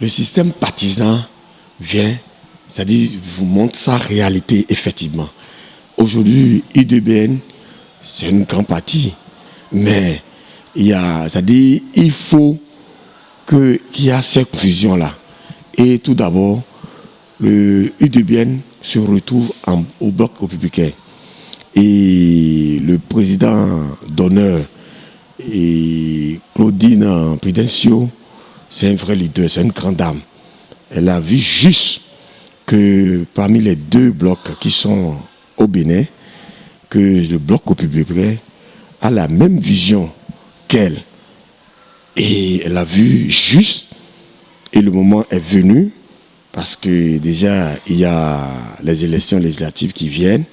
Le système partisan vient, c'est-à-dire vous montre sa réalité effectivement. Aujourd'hui, UDBN, c'est une grande partie, mais c'est-à-dire il faut qu'il y ait cette fusion-là. Et tout d'abord, le UDBN se retrouve au bloc républicain. Et le président d'honneur, Claudine Prudencio, c'est un vrai leader, c'est une grande dame. Elle a vu juste que parmi les deux blocs qui sont au Bénin, que le bloc républicain a la même vision qu'elle. Et elle a vu juste, et le moment est venu, parce que déjà il y a les élections législatives qui viennent,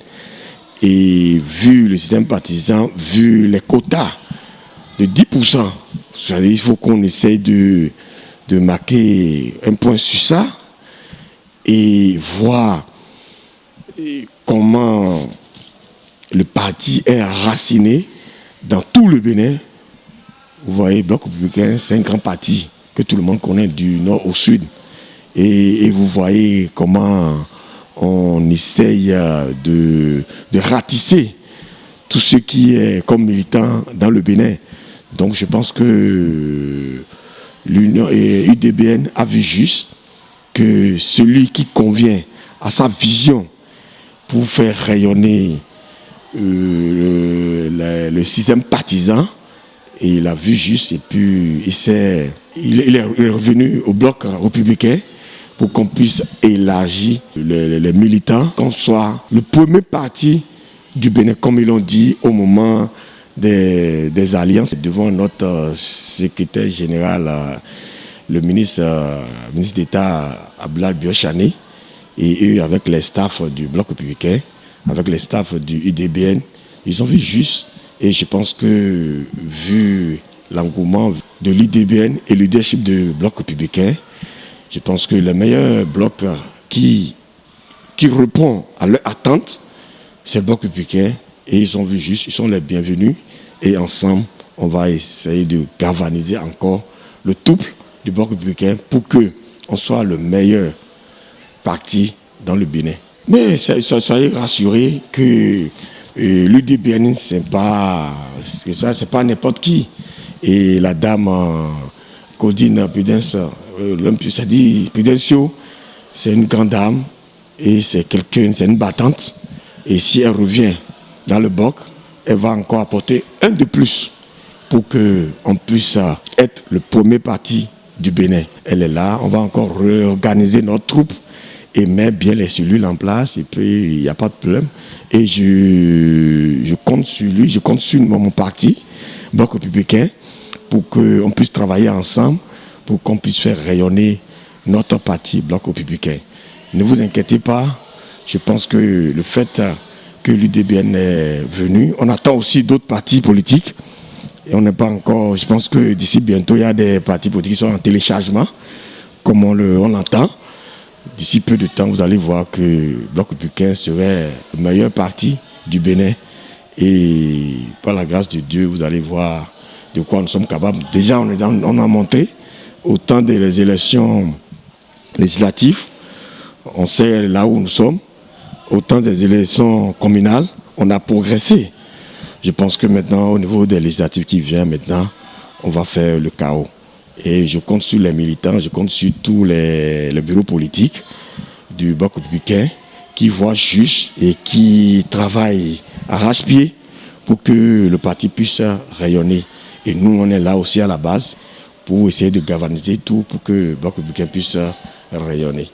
et vu le système partisan, vu les quotas de 10%, il faut qu'on essaye de marquer un point sur ça et voir comment le parti est enraciné dans tout le Bénin. Vous voyez, le Bloc républicain, c'est un grand parti que tout le monde connaît du nord au sud. Et vous voyez comment on essaye de ratisser tout ce qui est comme militant dans le Bénin. Donc je pense que l'Union et UDBN a vu juste que celui qui convient à sa vision pour faire rayonner le système partisan, et il a vu juste, et puis il est revenu au bloc républicain pour qu'on puisse élargir les militants, qu'on soit le premier parti du Bénin, comme ils l'ont dit au moment des alliances, devant notre secrétaire général, le ministre d'État Abdoulaye Biochane, et eux avec les staffs du Bloc républicain, avec les staffs du UDBN, ils ont vu juste. Et je pense que, vu l'engouement de l'UDBN et le leadership du Bloc républicain, je pense que le meilleur bloc qui répond à leurs attentes, c'est le Bloc républicain. Et ils ont vu juste, ils sont les bienvenus. Et ensemble, on va essayer de galvaniser encore le trouble du Bloc républicain pour qu'on soit le meilleur parti dans le Bénin. Mais soyez rassurés que l'UDBN, c'est pas n'importe qui. Et la dame Claudine Prudencio, c'est une grande dame et c'est une battante. Et si elle revient dans le bloc, elle va encore apporter un de plus pour qu'on puisse être le premier parti du Bénin. Elle est là, on va encore réorganiser notre troupe et mettre bien les cellules en place, et puis il n'y a pas de problème. Et je compte sur lui, je compte sur mon parti, Bloc républicain, pour qu'on puisse travailler ensemble, pour qu'on puisse faire rayonner notre parti, Bloc républicain. Ne vous inquiétez pas, je pense que le fait que l'UDBN est venu, on attend aussi d'autres partis politiques, et on n'est pas encore, je pense que d'ici bientôt, il y a des partis politiques qui sont en téléchargement, comme on l'entend. D'ici peu de temps, vous allez voir que le Bloc républicain serait le meilleur parti du Bénin. Et par la grâce de Dieu, vous allez voir de quoi nous sommes capables. Déjà, on a monté au temps des élections législatives. On sait là où nous sommes. Au temps des élections communales, on a progressé. Je pense que maintenant, au niveau des législatives qui viennent maintenant, on va faire le chaos. Et je compte sur les militants, je compte sur tous les bureaux politiques du Bloc républicain qui voient juste et qui travaillent arrache-pied pour que le parti puisse rayonner. Et nous, on est là aussi à la base pour essayer de galvaniser tout pour que le Bloc républicain puisse rayonner.